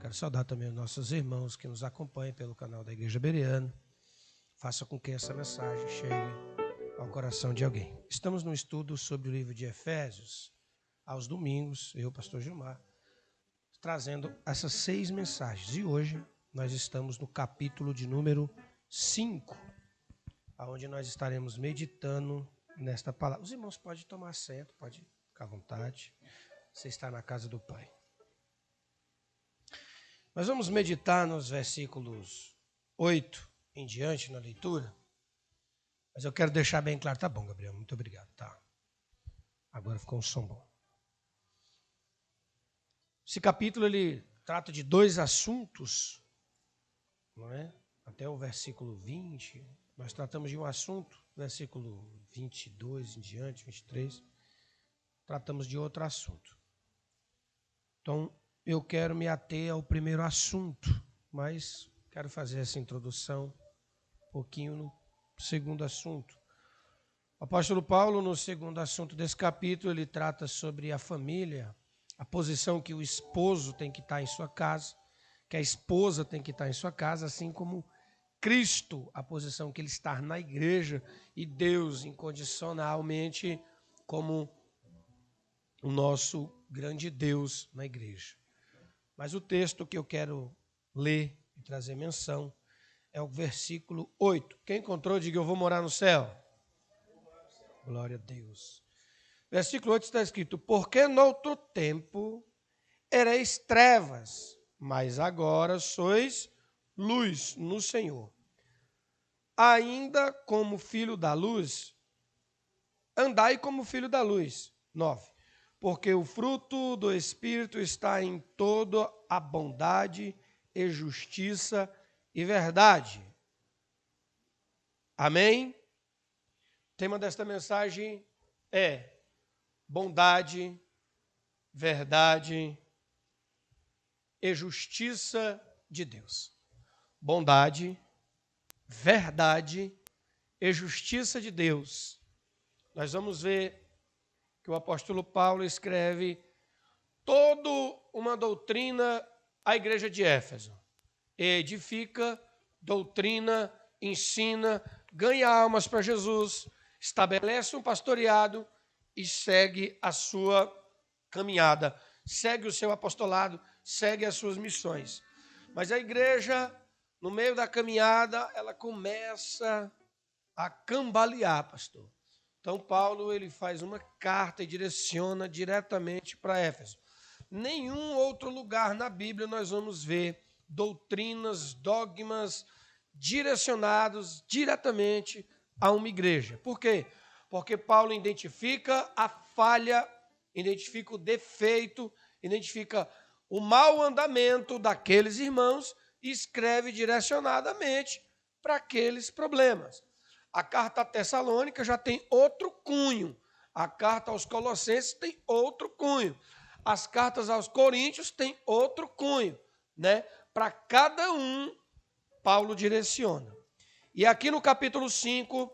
Quero saudar também os nossos irmãos que nos acompanham pelo canal da Igreja Bereana. Faça com que essa mensagem chegue ao coração de alguém. Estamos no estudo sobre o livro de Efésios. Aos domingos, eu, pastor Gilmar, trazendo essas 6 mensagens. E hoje nós estamos no capítulo de número 5, onde nós estaremos meditando nesta palavra. Os irmãos podem tomar assento, pode ficar à vontade. Você está na casa do Pai. Nós vamos meditar nos versículos 8 em diante na leitura. Mas eu quero deixar bem claro. Tá bom, Gabriel, muito obrigado. Tá. Agora ficou um som bom. Esse capítulo ele trata de 2 assuntos, não é? Até o versículo 20. Nós tratamos de um assunto, versículo 22 em diante, 23. Tratamos de outro assunto. Então, eu quero me ater ao primeiro assunto, mas quero fazer essa introdução um pouquinho no segundo assunto. O apóstolo Paulo, no segundo assunto desse capítulo, ele trata sobre a família, a posição que o esposo tem que estar em sua casa, que a esposa tem que estar em sua casa, assim como Cristo, a posição que ele está na igreja, e Deus incondicionalmente como o nosso grande Deus na igreja. Mas o texto que eu quero ler e trazer menção é o versículo 8. Quem encontrou, diga: eu vou morar no céu. Glória a Deus. Versículo 8 está escrito: porque noutro tempo erais trevas, mas agora sois luz no Senhor. Ainda como filho da luz, andai como filho da luz. 9. Porque o fruto do Espírito está em toda a bondade e justiça e verdade. Amém? O tema desta mensagem é bondade, verdade e justiça de Deus. Bondade, verdade e justiça de Deus. Nós vamos ver que o apóstolo Paulo escreve toda uma doutrina à igreja de Éfeso. Edifica, doutrina, ensina, ganha almas para Jesus, estabelece um pastoreado e segue a sua caminhada, segue o seu apostolado, segue as suas missões. Mas a igreja, no meio da caminhada, ela começa a cambalear, pastor. Então, Paulo ele faz uma carta e direciona diretamente para Éfeso. Nenhum outro lugar na Bíblia nós vamos ver doutrinas, dogmas direcionados diretamente a uma igreja. Por quê? Porque Paulo identifica a falha, identifica o defeito, identifica o mau andamento daqueles irmãos e escreve direcionadamente para aqueles problemas. A carta a Tessalônica já tem outro cunho. A carta aos Colossenses tem outro cunho. As cartas aos Coríntios têm outro cunho, né? Para cada um, Paulo direciona. E aqui no capítulo 5,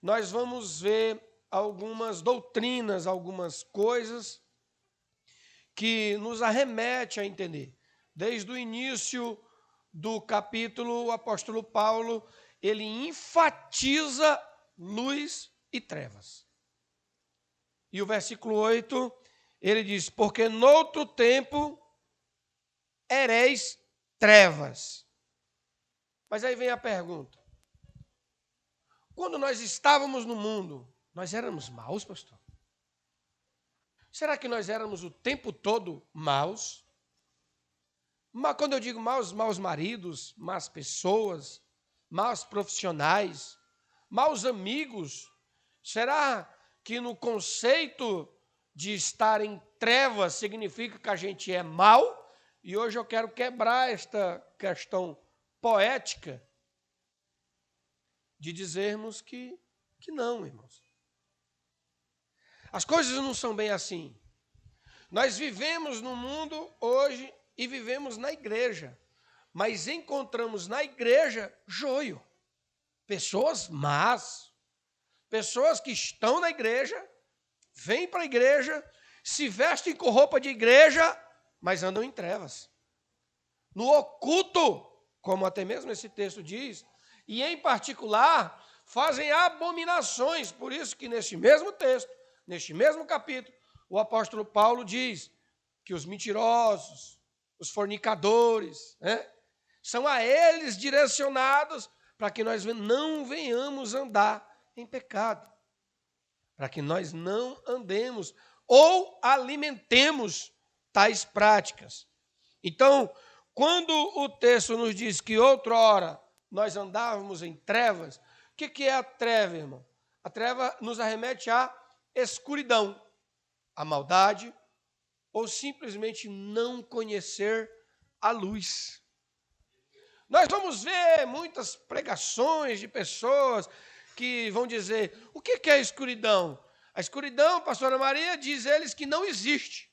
nós vamos ver algumas doutrinas, algumas coisas que nos arremete a entender. Desde o início do capítulo, o apóstolo Paulo ele enfatiza luz e trevas. E o versículo 8, ele diz: porque noutro tempo ereis trevas. Mas aí vem a pergunta: quando nós estávamos no mundo, nós éramos maus, pastor? Será que nós éramos o tempo todo maus? Mas quando eu digo maus, maus maridos, más pessoas, maus profissionais, maus amigos, será que no conceito de estar em trevas significa que a gente é mau? E hoje eu quero quebrar esta questão poética de dizermos que não, irmãos. As coisas não são bem assim. Nós vivemos no mundo hoje e vivemos na igreja, mas encontramos na igreja joio, pessoas más, pessoas que estão na igreja, vêm para a igreja, se vestem com roupa de igreja, mas andam em trevas. no oculto, como até mesmo esse texto diz, e em particular fazem abominações. Por isso que neste mesmo texto, neste mesmo capítulo, o apóstolo Paulo diz que os mentirosos, os fornicadores, são a eles direcionados para que nós não venhamos andar em pecado, para que nós não andemos ou alimentemos tais práticas. Então, quando o texto nos diz que outrora nós andávamos em trevas, o que é a treva, irmão? A treva nos arremete à escuridão, à maldade, ou simplesmente não conhecer a luz. Nós vamos ver muitas pregações de pessoas que vão dizer, o que é a escuridão? A escuridão, pastora Maria, diz eles que não existe.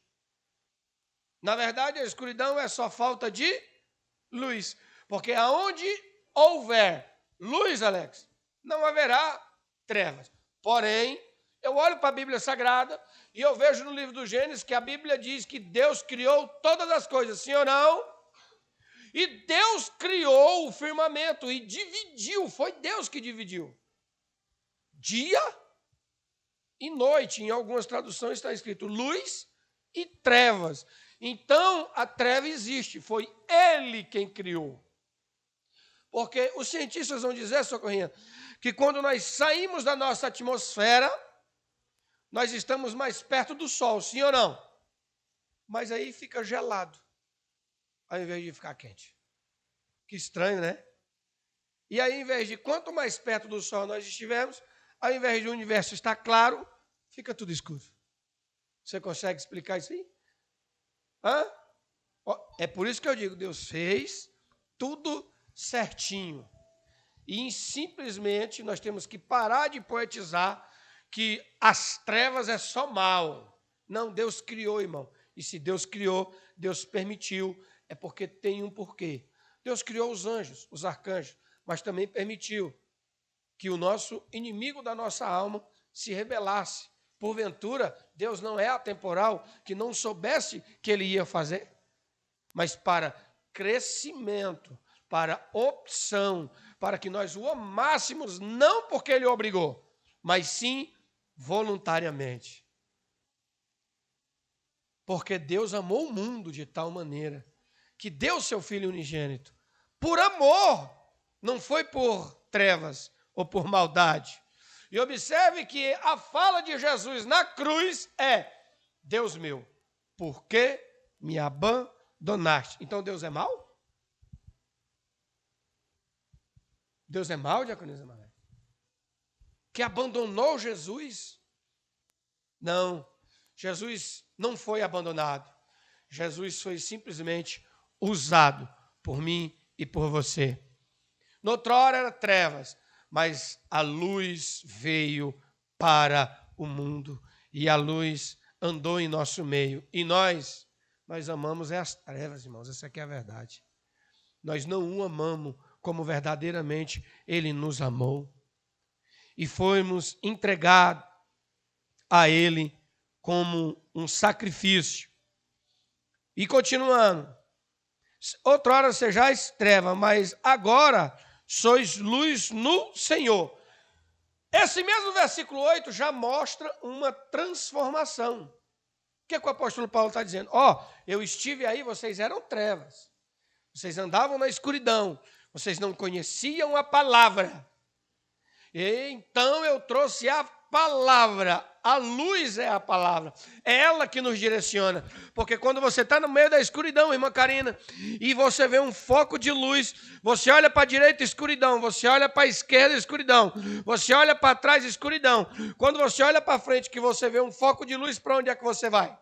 Na verdade, a escuridão é só falta de luz. Porque aonde houver luz, Alex, não haverá trevas. Porém, eu olho para a Bíblia Sagrada e eu vejo no livro do Gênesis que a Bíblia diz que Deus criou todas as coisas, sim ou não? E Deus criou o firmamento e dividiu, foi Deus que dividiu. Dia e noite, em algumas traduções está escrito luz e trevas. Então, a treva existe, foi Ele quem criou. Porque os cientistas vão dizer, Socorrinha, que quando nós saímos da nossa atmosfera, nós estamos mais perto do Sol, sim ou não? Mas aí fica gelado, ao invés de ficar quente. Que estranho, né? E aí, ao invés de quanto mais perto do Sol nós estivermos, ao invés de o universo estar claro, fica tudo escuro. Você consegue explicar isso aí? É por isso que eu digo, Deus fez tudo certinho. E simplesmente nós temos que parar de poetizar que as trevas é só mal. Não, Deus criou, irmão. E se Deus criou, Deus permitiu, é porque tem um porquê. Deus criou os anjos, os arcanjos, mas também permitiu que o nosso inimigo da nossa alma se rebelasse. Porventura, Deus não é atemporal, que não soubesse que ele ia fazer, mas para crescimento, para opção, para que nós o amássemos, não porque ele obrigou, mas sim voluntariamente. Porque Deus amou o mundo de tal maneira que deu seu Filho unigênito, por amor, não foi por trevas ou por maldade. E observe que a fala de Jesus na cruz é, Deus meu, por que me abandonaste? Então Deus é mau? Deus é mau, diaconisa Maria? Que abandonou Jesus? Não, Jesus não foi abandonado. Jesus foi simplesmente usado por mim e por você. Noutrora era trevas, mas a luz veio para o mundo e a luz andou em nosso meio. E nós amamos as trevas, irmãos, essa aqui é a verdade. Nós não o amamos como verdadeiramente ele nos amou. E fomos entregados a ele como um sacrifício. E continuando, outrora sejais treva, mas agora sois luz no Senhor. Esse mesmo versículo 8 já mostra uma transformação. O que o apóstolo Paulo está dizendo? Eu estive aí, vocês eram trevas. Vocês andavam na escuridão. Vocês não conheciam a palavra. E então eu trouxe a palavra. A luz é a palavra. É ela que nos direciona. Porque quando você está no meio da escuridão, irmã Karina, e você vê um foco de luz, você olha para a direita, escuridão. Você olha para a esquerda, escuridão. Você olha para trás, escuridão. Quando você olha para frente, que você vê um foco de luz, para onde é que você vai?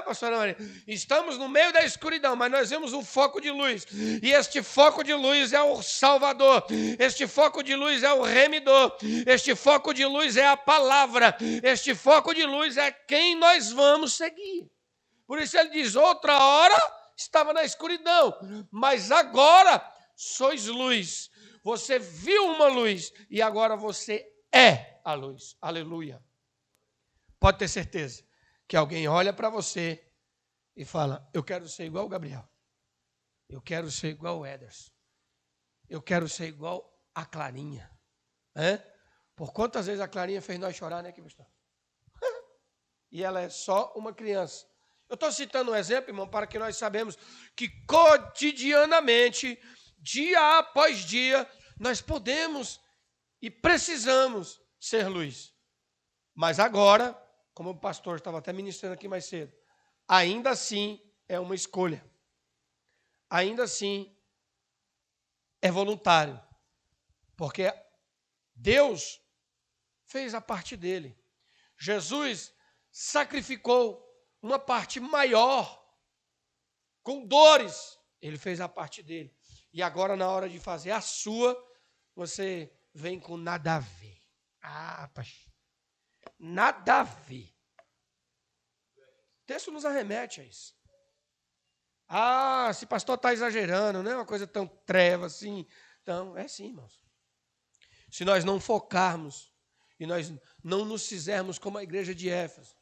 Pastora Maria? Estamos no meio da escuridão, mas nós vemos um foco de luz. E este foco de luz é o Salvador. Este foco de luz é o Remidor. Este foco de luz é a palavra. Este foco de luz é quem nós vamos seguir. Por isso ele diz, outra hora estava na escuridão, mas agora sois luz. Você viu uma luz e agora você é a luz. Aleluia. Pode ter certeza que alguém olha para você e fala, eu quero ser igual o Gabriel. Eu quero ser igual o Ederson. Eu quero ser igual a Clarinha. Por quantas vezes a Clarinha fez nós chorar, né, pastor? E ela é só uma criança. Eu estou citando um exemplo, irmão, para que nós sabemos que cotidianamente, dia após dia, nós podemos e precisamos ser luz. Mas agora, como o pastor estava até ministrando aqui mais cedo, ainda assim é uma escolha. Ainda assim é voluntário. Porque Deus fez a parte dele. Jesus sacrificou uma parte maior, com dores. Ele fez a parte dele. E agora, na hora de fazer a sua, você vem com nada a ver. Ah, pastor, nada a ver. O texto nos arremete a isso. Ah, esse pastor está exagerando, não é uma coisa tão treva assim. Então, é sim, irmãos. Se nós não focarmos e nós não nos fizermos como a igreja de Éfeso,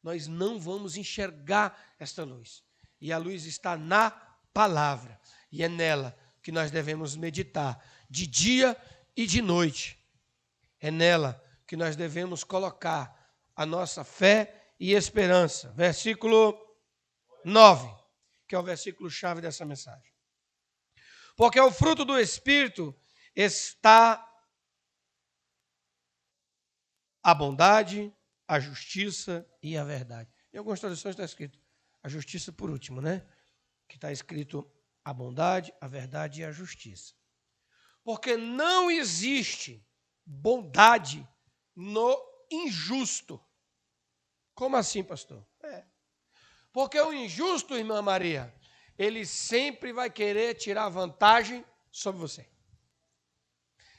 nós não vamos enxergar esta luz. E a luz está na palavra. E é nela que nós devemos meditar, de dia e de noite. É nela que nós devemos colocar a nossa fé e esperança. Versículo 9, que é o versículo-chave dessa mensagem. Porque o fruto do Espírito está a bondade, a justiça e a verdade. Em algumas traduções está escrito a justiça por último, né? Que está escrito a bondade, a verdade e a justiça. Porque não existe bondade no injusto. Como assim, pastor? Porque o injusto, irmã Maria, ele sempre vai querer tirar vantagem sobre você.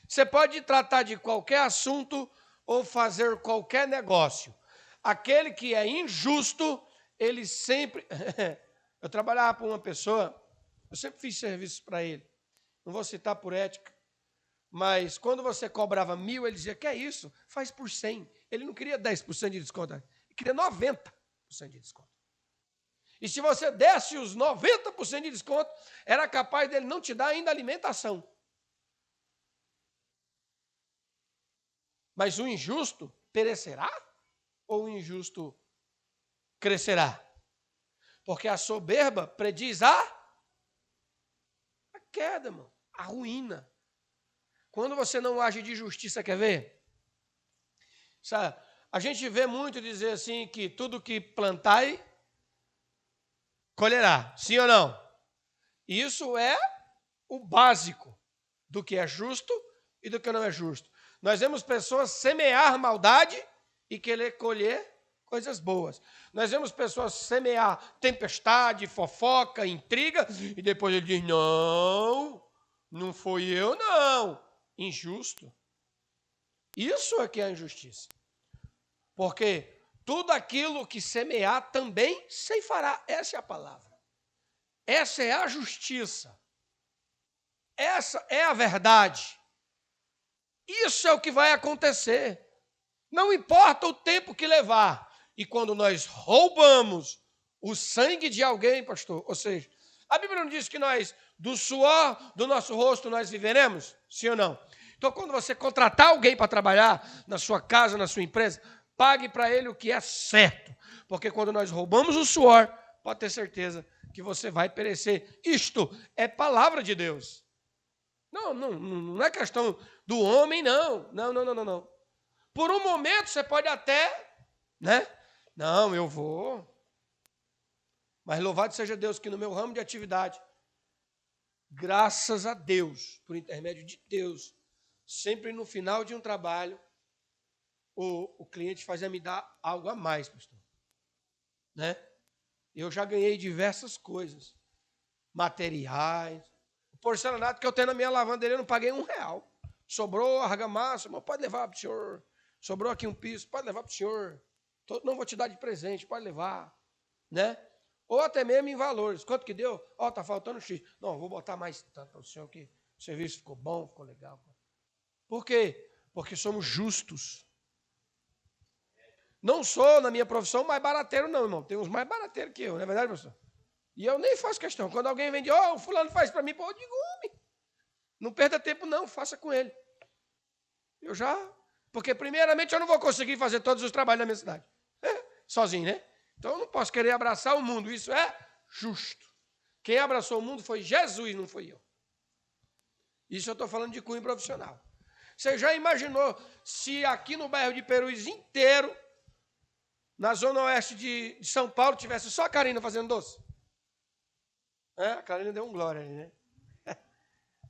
Você pode tratar de qualquer assunto ou fazer qualquer negócio. Aquele que é injusto, ele sempre... Eu trabalhava para uma pessoa, eu sempre fiz serviços para ele. Não vou citar por ética, mas quando você cobrava 1.000, ele dizia, que é isso? Faz por 100. Ele não queria 10% de desconto, ele queria 90% de desconto. E se você desse os 90% de desconto, era capaz dele não te dar ainda alimentação. Mas o injusto perecerá ou o injusto crescerá? Porque a soberba prediz a queda, irmão, a ruína. Quando você não age de justiça, quer ver? Sabe, a gente vê muito dizer assim que tudo que plantai, colherá. Sim ou não? Isso é o básico do que é justo e do que não é justo. Nós vemos pessoas semear maldade e querer colher coisas boas. Nós vemos pessoas semear tempestade, fofoca, intriga, e depois ele diz, não foi eu, não. Injusto. Isso é que é a injustiça. Porque tudo aquilo que semear também ceifará. Essa é a palavra. Essa é a justiça. Essa é a verdade. Isso é o que vai acontecer. Não importa o tempo que levar. E quando nós roubamos o sangue de alguém, pastor, ou seja, a Bíblia não diz que nós, do suor do nosso rosto, nós viveremos? Sim ou não? Então, quando você contratar alguém para trabalhar na sua casa, na sua empresa, pague para ele o que é certo. Porque quando nós roubamos o suor, pode ter certeza que você vai perecer. Isto é palavra de Deus. Não é questão do homem, não. Não. Por um momento você pode até, né? Não, eu vou. Mas louvado seja Deus que no meu ramo de atividade, graças a Deus, por intermédio de Deus, sempre no final de um trabalho, o cliente fazia me dar algo a mais, pastor. Né? Eu já ganhei diversas coisas, materiais. O porcelanato que eu tenho na minha lavanderia, eu não paguei R$1. Sobrou argamassa, mas pode levar para o senhor. Sobrou aqui um piso, pode levar para o senhor. Não vou te dar de presente, pode levar. Né? Ou até mesmo em valores. Quanto que deu? Está faltando X. Não, vou botar mais tanto para o senhor, que o serviço ficou bom, ficou legal. Por quê? Porque somos justos. Não sou, na minha profissão, mais barateiro, não, irmão. Tem uns mais barateiros que eu, não é verdade, pastor? E eu nem faço questão. Quando alguém vem de, o fulano faz para mim, pô, eu digo, homem, não perda tempo não, faça com ele. Eu já, porque primeiramente eu não vou conseguir fazer todos os trabalhos da minha cidade. Sozinho, né? Então eu não posso querer abraçar o mundo, isso é justo. Quem abraçou o mundo foi Jesus, não foi eu. Isso eu estou falando de cunho profissional. Você já imaginou se aqui no bairro de Perus inteiro, na zona oeste de São Paulo, tivesse só a Karina fazendo doce? A Karina deu um glória ali, né?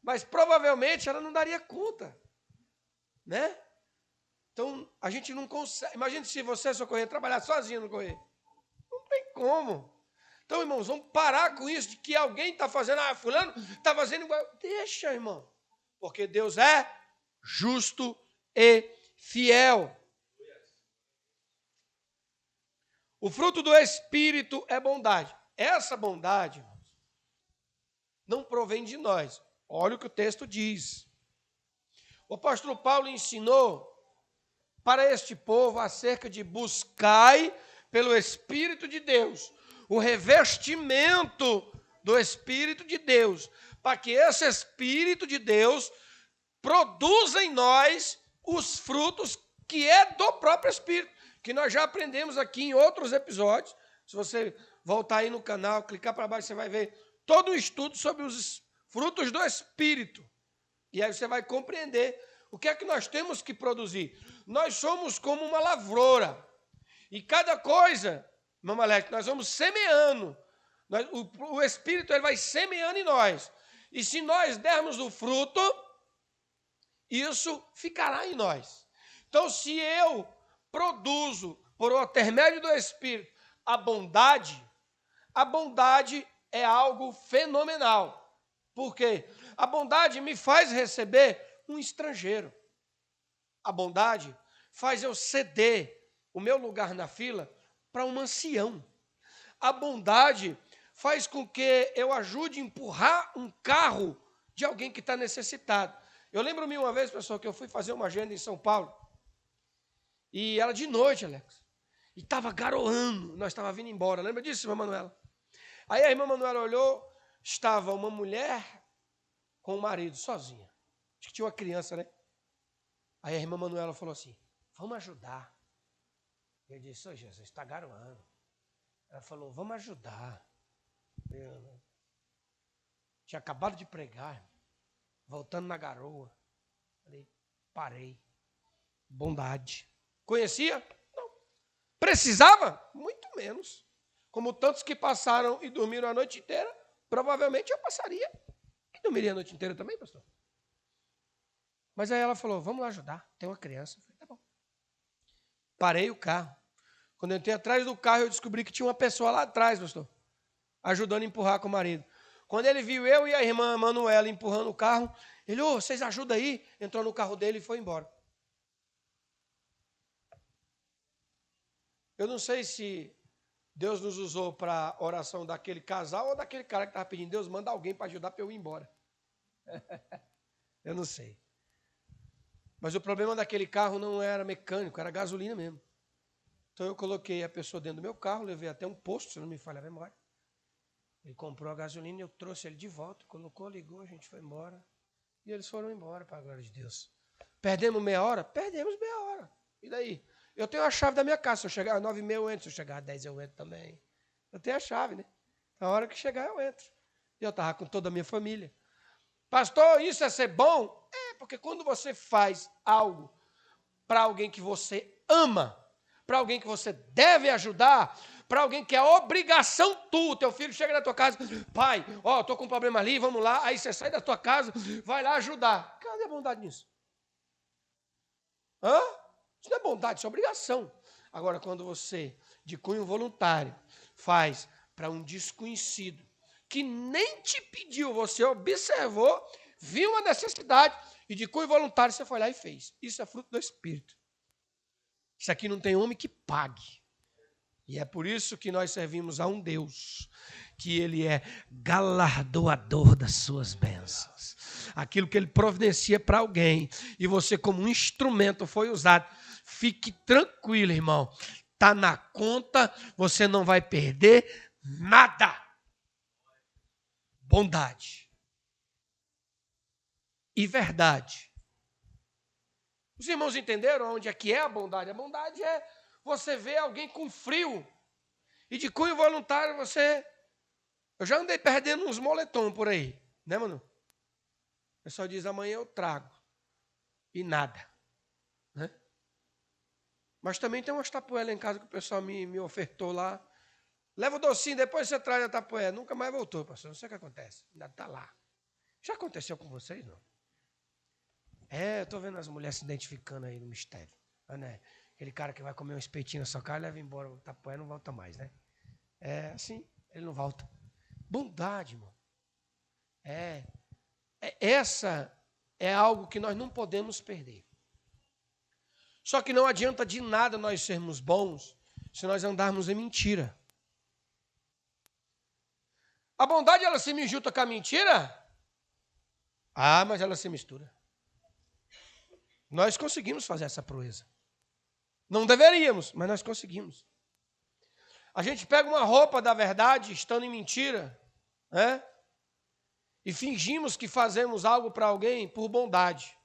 Mas provavelmente ela não daria conta, né? Então, a gente não consegue. Imagina se você, Socorrer, trabalhar sozinho no Correio. Não tem como. Então, irmãos, vamos parar com isso de que alguém está fazendo, fulano está fazendo igual. Deixa, irmão. Porque Deus é justo e fiel. O fruto do Espírito é bondade. Essa bondade, irmãos, não provém de nós. Olha o que o texto diz. O apóstolo Paulo ensinou para este povo acerca de buscai pelo Espírito de Deus, o revestimento do Espírito de Deus, para que esse Espírito de Deus produza em nós os frutos que é do próprio Espírito, que nós já aprendemos aqui em outros episódios. Se você voltar aí no canal, clicar para baixo, você vai ver todo o estudo sobre os frutos do Espírito. E aí você vai compreender o que é que nós temos que produzir. Nós somos como uma lavoura. E cada coisa, Mamalete, nós vamos semeando. O Espírito ele vai semeando em nós. E se nós dermos o fruto, isso ficará em nós. Então, se eu produzo, por intermédio do Espírito, a bondade é algo fenomenal. Por quê? A bondade me faz receber um estrangeiro. A bondade faz eu ceder o meu lugar na fila para um ancião. A bondade faz com que eu ajude a empurrar um carro de alguém que está necessitado. Eu lembro-me uma vez, pessoal, que eu fui fazer uma agenda em São Paulo, e era de noite, Alex, e estava garoando, nós estávamos vindo embora. Lembra disso, irmã Manuela? Aí a irmã Manuela olhou, estava uma mulher com o marido, sozinha. Acho que tinha uma criança, né? Aí a irmã Manuela falou assim, vamos ajudar. Eu disse, Jesus, está garoando. Ela falou, vamos ajudar. Eu tinha acabado de pregar, voltando na garoa. Falei, parei. Bondade. Conhecia? Não. Precisava? Muito menos. Como tantos que passaram e dormiram a noite inteira, provavelmente eu passaria. E dormiria a noite inteira também, pastor. Mas aí ela falou, vamos lá ajudar, tem uma criança. Eu falei, tá bom. Parei o carro. Quando eu entrei atrás do carro, eu descobri que tinha uma pessoa lá atrás, pastor, ajudando a empurrar com o marido. Quando ele viu eu e a irmã Manuela empurrando o carro, ele, vocês ajudam aí? Entrou no carro dele e foi embora. Eu não sei se Deus nos usou para a oração daquele casal ou daquele cara que estava pedindo, Deus, manda alguém para ajudar para eu ir embora. Eu não sei. Mas o problema daquele carro não era mecânico, era gasolina mesmo. Então eu coloquei a pessoa dentro do meu carro, levei até um posto, se não me falha a memória. Ele comprou a gasolina, eu trouxe ele de volta, colocou, ligou, a gente foi embora. E eles foram embora, para a glória de Deus. Perdemos meia hora? Perdemos meia hora. E daí? Eu tenho a chave da minha casa, se eu chegar às 9h30 eu entro, se eu chegar às 10 eu entro também. Eu tenho a chave, né? Na hora que chegar eu entro. E eu estava com toda a minha família. Pastor, isso é ser bom? Porque quando você faz algo para alguém que você ama, para alguém que você deve ajudar, para alguém que é obrigação tua, teu filho chega na tua casa, pai, estou com um problema ali, vamos lá, aí você sai da tua casa, vai lá ajudar. Cadê a bondade nisso? Isso não é bondade, isso é obrigação. Agora, quando você, de cunho voluntário, faz para um desconhecido, que nem te pediu, você observou, viu uma necessidade, e de cunho voluntário você foi lá e fez. Isso é fruto do Espírito. Isso aqui não tem homem que pague. E é por isso que nós servimos a um Deus, que Ele é galardoador das suas bênçãos. Aquilo que Ele providencia para alguém, e você como um instrumento foi usado. Fique tranquilo, irmão. Está na conta, você não vai perder nada. bondade e verdade. Os irmãos entenderam onde é que é a bondade? A bondade é você ver alguém com frio e de cunho voluntário você... Eu já andei perdendo uns moletom por aí, né, mano? O pessoal diz, amanhã eu trago. E nada. Né? Mas também tem umas tapoelas em casa que o pessoal me ofertou lá. Leva o docinho, depois você traz a tapoela. Nunca mais voltou, pastor. Não sei o que acontece. Ainda está lá. Já aconteceu com vocês, não? Eu estou vendo as mulheres se identificando aí no mistério. Né? Aquele cara que vai comer um espetinho na sua cara, leva embora o tapoé, não volta mais, né? Assim, ele não volta. Bondade, irmão. Essa é algo que nós não podemos perder. Só que não adianta de nada nós sermos bons se nós andarmos em mentira. A bondade, ela se junta com a mentira? Mas ela se mistura. Nós conseguimos fazer essa proeza. Não deveríamos, mas nós conseguimos. A gente pega uma roupa da verdade, estando em mentira, né? E fingimos que fazemos algo para alguém por bondade.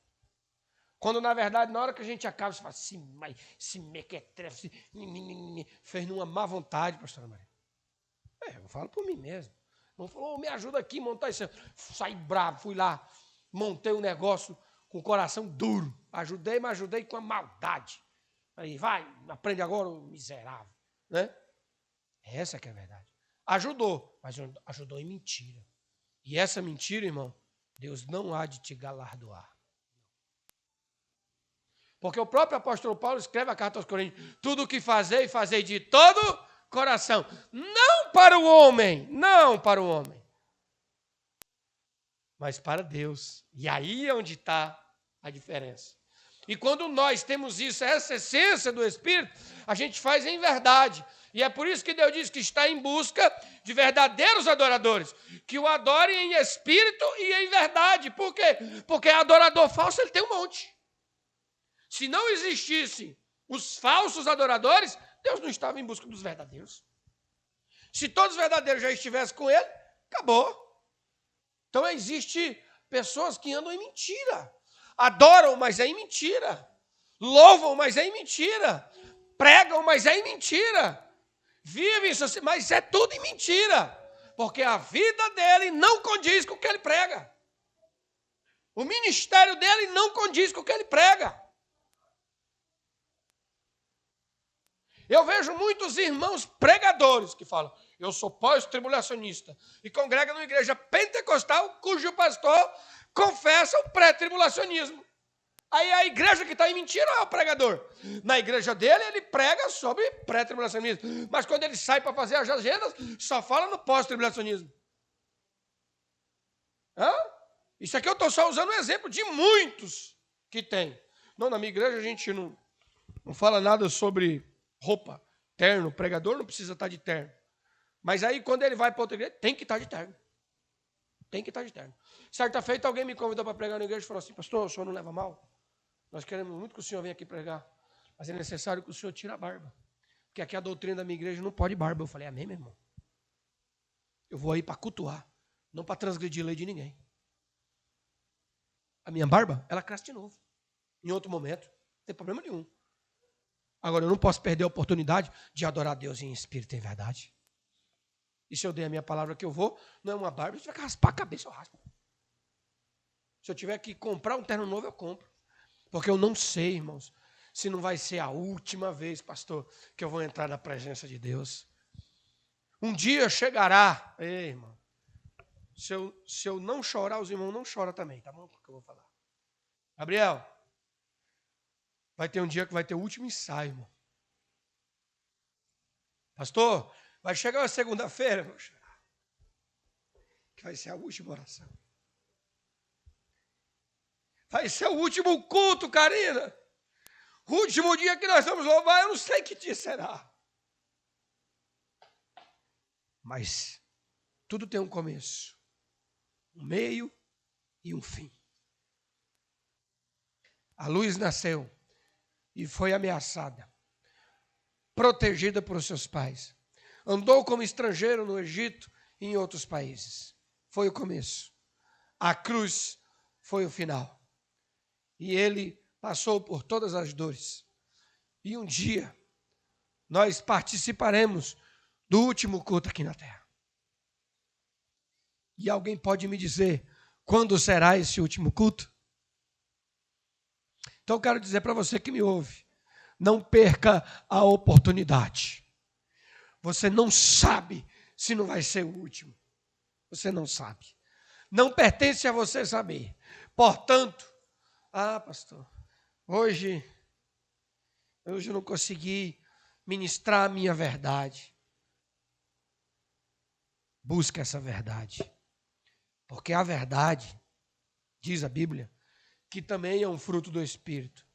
Quando, na verdade, na hora que a gente acaba, você fala assim, mas esse mequetrefe fez numa má vontade, pastora Maria. Eu falo por mim mesmo. Não falou, me ajuda aqui a montar isso. Saí bravo, fui lá, montei um negócio com o coração duro. Ajudei, mas ajudei com a maldade. Aí, vai, aprende agora, o miserável. Né? Essa que é a verdade. Ajudou, mas ajudou em mentira. E essa mentira, irmão, Deus não há de te galardoar. Porque o próprio apóstolo Paulo escreve a carta aos Coríntios, tudo o que fazei, fazei de todo coração. Não para o homem, mas para Deus. E aí é onde está a diferença. E quando nós temos isso, essa essência do Espírito, a gente faz em verdade. E é por isso que Deus diz que está em busca de verdadeiros adoradores, que o adorem em espírito e em verdade. Por quê? Porque adorador falso ele tem um monte. Se não existissem os falsos adoradores, Deus não estava em busca dos verdadeiros. Se todos os verdadeiros já estivessem com ele, acabou. Então existem pessoas que andam em mentira. Adoram, mas é em mentira. Louvam, mas é em mentira. Pregam, mas é em mentira. Vivem isso assim, mas é tudo em mentira. Porque a vida dele não condiz com o que ele prega. O ministério dele não condiz com o que ele prega. Eu vejo muitos irmãos pregadores que falam, eu sou pós-tribulacionista, e congregam numa igreja pentecostal cujo pastor confessa o pré-tribulacionismo. Aí a igreja que está em mentira é o pregador. Na igreja dele, ele prega sobre pré-tribulacionismo. Mas quando ele sai para fazer as agendas, só fala no pós-tribulacionismo. Isso aqui eu estou só usando um exemplo de muitos que tem. Não, na minha igreja a gente não fala nada sobre roupa, terno. O pregador não precisa estar de terno. Mas aí quando ele vai para outra igreja, tem que estar de terno. Tem que estar de terno. Certa feita alguém me convidou para pregar na igreja e falou assim, pastor, o senhor não leva mal? Nós queremos muito que o senhor venha aqui pregar, mas é necessário que o senhor tire a barba. Porque aqui a doutrina da minha igreja não pode barba. Eu falei, amém, meu irmão? Eu vou aí para cultuar, não para transgredir a lei de ninguém. A minha barba, ela cresce de novo. Em outro momento, não tem problema nenhum. Agora, eu não posso perder a oportunidade de adorar a Deus em espírito e em verdade. E se eu dei a minha palavra que eu vou, não é uma barba, se eu tiver que raspar a cabeça, eu raspo. Se eu tiver que comprar um terno novo, eu compro. Porque eu não sei, irmãos, se não vai ser a última vez, pastor, que eu vou entrar na presença de Deus. Um dia chegará, irmão, se eu não chorar, os irmãos não choram também, tá bom? Porque eu vou falar. Gabriel, vai ter um dia que vai ter o último ensaio, irmão. Pastor, vai chegar uma segunda-feira, vou chorar, que vai ser a última oração. Vai ser o último culto, Karina. O último dia que nós vamos louvar, eu não sei que dia será. Mas tudo tem um começo, um meio e um fim. A luz nasceu e foi ameaçada, protegida por seus pais. Andou como estrangeiro no Egito e em outros países. foi o começo. A cruz foi o final. E ele passou por todas as dores. E um dia nós participaremos do último culto aqui na terra. E alguém pode me dizer quando será esse último culto? Então eu quero dizer para você que me ouve, não perca a oportunidade. Você não sabe se não vai ser o último. Você não sabe. Não pertence a você saber. Portanto, pastor, hoje eu não consegui ministrar a minha verdade. Busca essa verdade. Porque a verdade, diz a Bíblia, que também é um fruto do Espírito.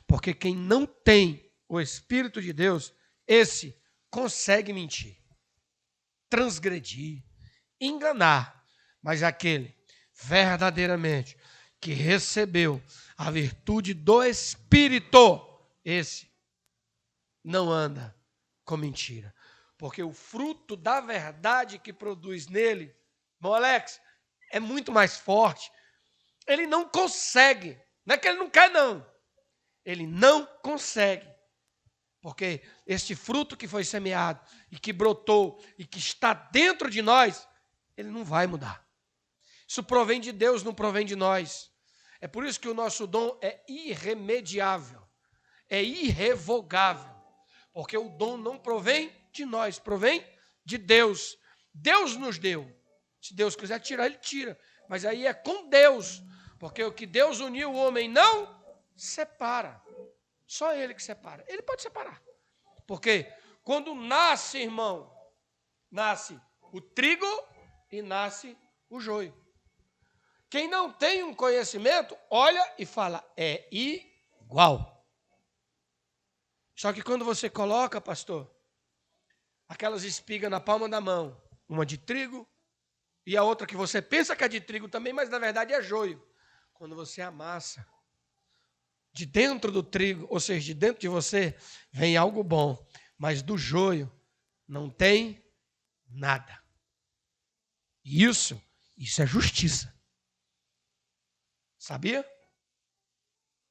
Porque quem não tem o Espírito de Deus, esse consegue mentir, transgredir, enganar. Mas aquele verdadeiramente que recebeu a virtude do Espírito, esse não anda com mentira. Porque o fruto da verdade que produz nele, irmão Alex, é muito mais forte. Ele não consegue. Não é que ele não quer, não. Ele não consegue. Porque este fruto que foi semeado e que brotou e que está dentro de nós, ele não vai mudar. Isso provém de Deus, não provém de nós. É por isso que o nosso dom é irremediável, é irrevogável. Porque o dom não provém de nós, provém de Deus. Deus nos deu. Se Deus quiser tirar, ele tira. Mas aí é com Deus. Porque o que Deus uniu, o homem não separa. Só ele que separa. Ele pode separar. Porque quando nasce, irmão, nasce o trigo e nasce o joio. Quem não tem um conhecimento, olha e fala, é igual. Só que quando você coloca, pastor, aquelas espigas na palma da mão, uma de trigo e a outra que você pensa que é de trigo também, mas na verdade é joio. Quando você amassa, de dentro do trigo, ou seja, de dentro de você, vem algo bom, mas do joio não tem nada. E isso é justiça. Sabia?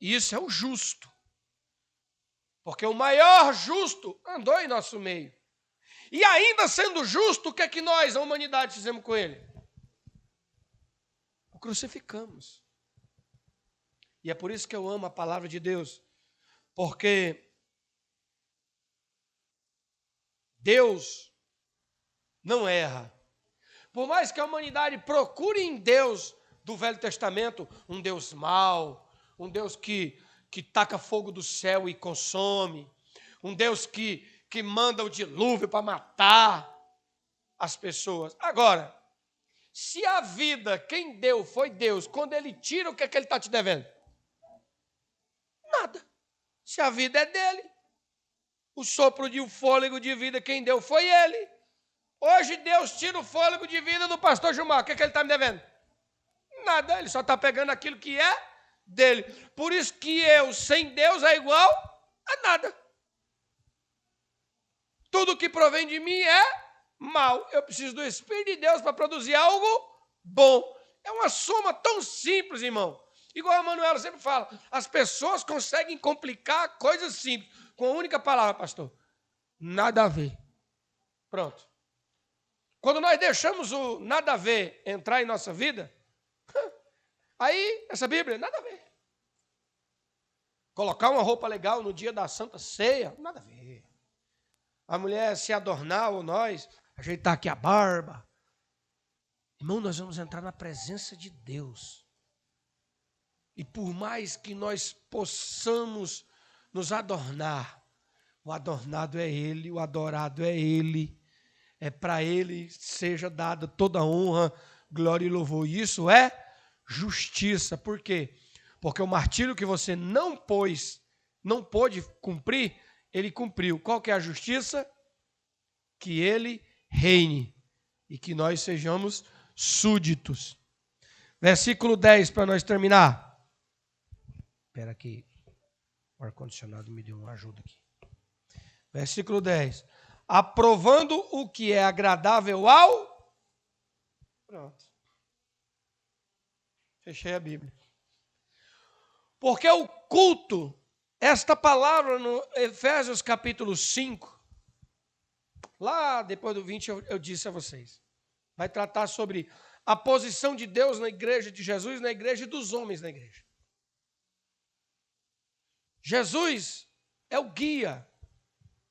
Isso é o justo. Porque o maior justo andou em nosso meio. E ainda sendo justo, o que é que nós, a humanidade, fizemos com ele? O crucificamos. E é por isso que eu amo a palavra de Deus. Porque Deus não erra. Por mais que a humanidade procure em Deus do Velho Testamento um Deus mau, um Deus que taca fogo do céu e consome, um Deus que manda o dilúvio para matar as pessoas. Agora, se a vida, quem deu foi Deus, quando ele tira, o que é que ele está te devendo? Nada. Se a vida é dele, o sopro de um fôlego de vida, quem deu foi ele. Hoje Deus tira o fôlego de vida do pastor Gilmar, o que é que ele está me devendo? Nada, ele só está pegando aquilo que é dele. Por isso que eu, sem Deus, é igual a nada. Tudo que provém de mim é mal. Eu preciso do Espírito de Deus para produzir algo bom. É uma soma tão simples, irmão. Igual a Manuela sempre fala, as pessoas conseguem complicar coisas simples com a única palavra, pastor. Nada a ver. Pronto. Quando nós deixamos o nada a ver entrar em nossa vida, aí, essa Bíblia, nada a ver. Colocar uma roupa legal no dia da Santa Ceia, nada a ver. A mulher se adornar ou nós, ajeitar aqui a barba. Irmão, nós vamos entrar na presença de Deus. E por mais que nós possamos nos adornar, o adornado é Ele, o adorado é Ele. É para Ele seja dada toda honra, glória e louvor. E isso é justiça. Por quê? Porque o martírio que você não pôde cumprir, Ele cumpriu. Qual que é a justiça? Que Ele reine e que nós sejamos súditos. Versículo 10, para nós terminar. Espera aqui, o ar-condicionado me deu uma ajuda aqui. Versículo 10. Aprovando o que é agradável ao... Pronto. Fechei a Bíblia. Porque o culto, esta palavra no Efésios capítulo 5, lá depois do 20 eu disse a vocês, vai tratar sobre a posição de Deus na igreja de Jesus, na igreja e dos homens na igreja. Jesus é o guia,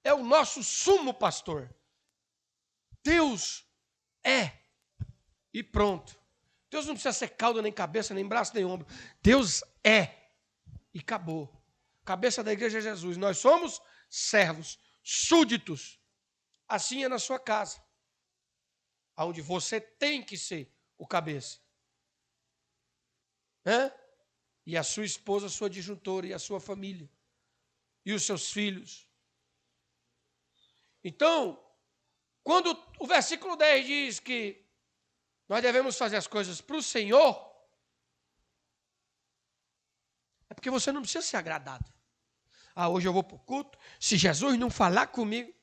é o nosso sumo pastor. Deus é e pronto. Deus não precisa ser cauda, nem cabeça, nem braço, nem ombro. Deus é e acabou. Cabeça da igreja é Jesus. Nós somos servos, súditos. Assim é na sua casa, onde você tem que ser o cabeça. E a sua esposa, a sua disjuntora, e a sua família, e os seus filhos. Então, quando o versículo 10 diz que nós devemos fazer as coisas para o Senhor, é porque você não precisa ser agradado. Hoje eu vou para o culto, se Jesus não falar comigo,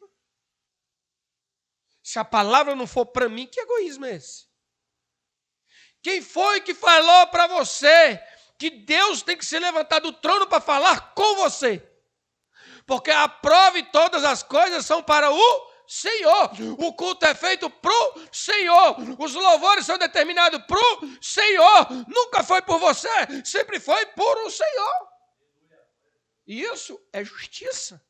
se a palavra não for para mim, que egoísmo é esse? Quem foi que falou para você que Deus tem que se levantar do trono para falar com você? Porque a prova e todas as coisas são para o Senhor. O culto é feito para o Senhor. Os louvores são determinados para o Senhor. Nunca foi por você, sempre foi por o Senhor. E isso é justiça.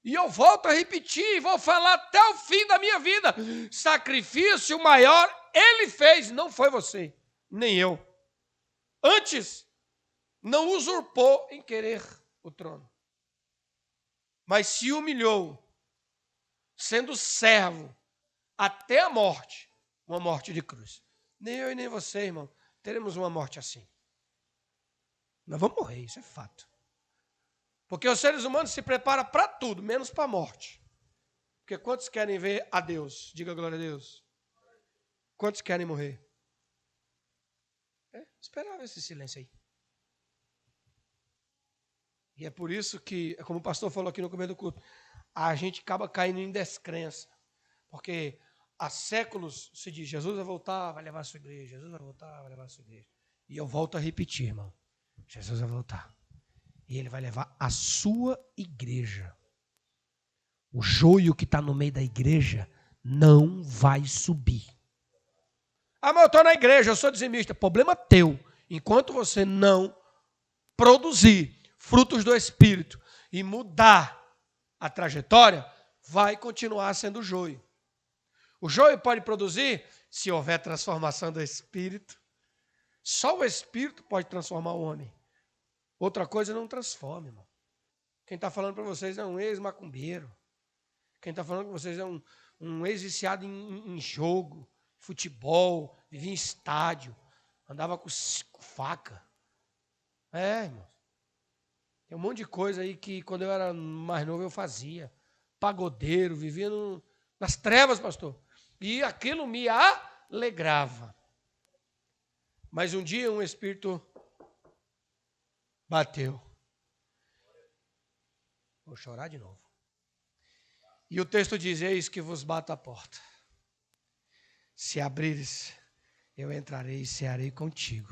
E eu volto a repetir, e vou falar até o fim da minha vida. Sacrifício maior Ele fez, não foi você, nem eu. Antes, não usurpou em querer o trono, mas se humilhou, sendo servo até a morte, uma morte de cruz. Nem eu e nem você, irmão, teremos uma morte assim. Nós vamos morrer, isso é fato. Porque os seres humanos se preparam para tudo, menos para a morte. Porque quantos querem ver a Deus? Diga glória a Deus. Quantos querem morrer? Esperava esse silêncio aí. E é por isso que, como o pastor falou aqui no começo do culto, a gente acaba caindo em descrença. Porque há séculos se diz, Jesus vai voltar, vai levar a sua igreja. Jesus vai voltar, vai levar a sua igreja. E eu volto a repetir, irmão. Jesus vai voltar. E ele vai levar a sua igreja. O joio que está no meio da igreja não vai subir. Mas eu estou na igreja, eu sou dizimista. Problema teu. Enquanto você não produzir frutos do Espírito e mudar a trajetória, vai continuar sendo joio. O joio pode produzir se houver transformação do Espírito. Só o Espírito pode transformar o homem. Outra coisa não transforma, irmão. Quem está falando para vocês é um ex-macumbeiro. Quem está falando para vocês é um ex-viciado em jogo, futebol, vivia em estádio, andava com faca. Irmão. Tem um monte de coisa aí que quando eu era mais novo eu fazia. Pagodeiro, vivia nas trevas, pastor. E aquilo me alegrava. Mas um dia um espírito bateu. Vou chorar de novo. E o texto diz, eis que vos bato a porta. Se abrires, eu entrarei e cearei contigo.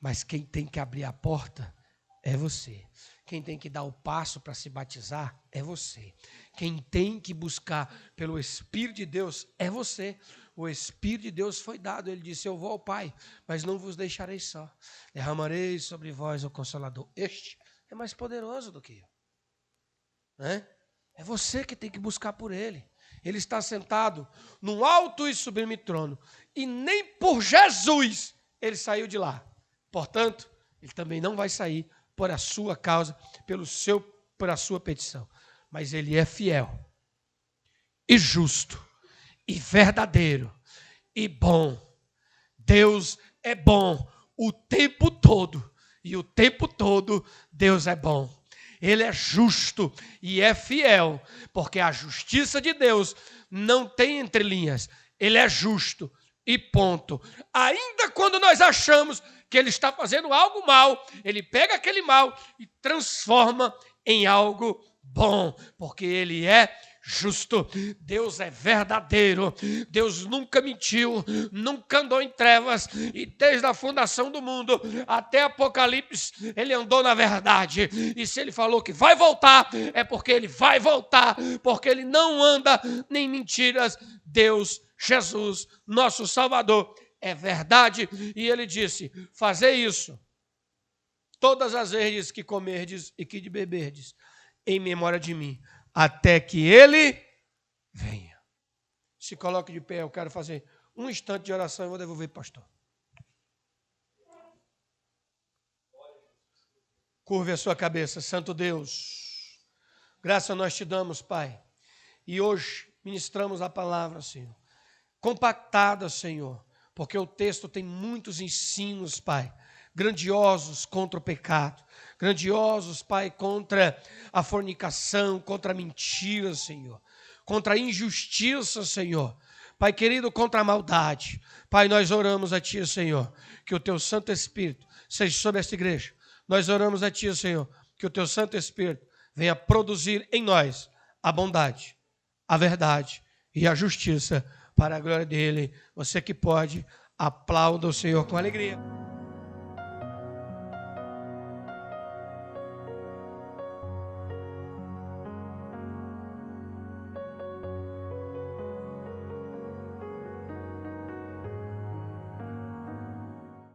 Mas quem tem que abrir a porta é você. Quem tem que dar o passo para se batizar é você. Quem tem que buscar pelo Espírito de Deus é você. O Espírito de Deus foi dado. Ele disse, eu vou ao Pai, mas não vos deixarei só. Derramarei sobre vós o Consolador. Este é mais poderoso do que eu. É você que tem que buscar por Ele. Ele está sentado num alto e sublime trono. E nem por Jesus Ele saiu de lá. Portanto, Ele também não vai sair por a sua causa, por a sua petição. Mas Ele é fiel, e justo, e verdadeiro, e bom. Deus é bom o tempo todo, e o tempo todo Deus é bom. Ele é justo e é fiel, porque a justiça de Deus não tem entrelinhas. Ele é justo e ponto. Ainda quando nós achamos que ele está fazendo algo mal, ele pega aquele mal e transforma em algo bom, porque ele é justo, Deus é verdadeiro, Deus nunca mentiu, nunca andou em trevas, e desde a fundação do mundo até Apocalipse, ele andou na verdade. E se ele falou que vai voltar, é porque ele vai voltar, porque ele não anda nem mentiras. Deus, Jesus, nosso Salvador, é verdade. E ele disse: fazei isso todas as vezes que comerdes e que beberdes, em memória de mim, até que ele venha. Se coloque de pé, eu quero fazer um instante de oração e vou devolver para o pastor. Curve a sua cabeça. Santo Deus, graça nós te damos, Pai. E hoje ministramos a palavra, Senhor, compactada, Senhor, porque o texto tem muitos ensinos, Pai, grandiosos contra o pecado, grandiosos, Pai, contra a fornicação, contra a mentira, Senhor, contra a injustiça, Senhor, Pai querido, contra a maldade. Pai, nós oramos a Ti, Senhor, que o Teu Santo Espírito seja sobre esta igreja. Nós oramos a Ti, Senhor, que o Teu Santo Espírito venha produzir em nós a bondade, a verdade e a justiça para a glória dEle. Você que pode, aplauda o Senhor com alegria.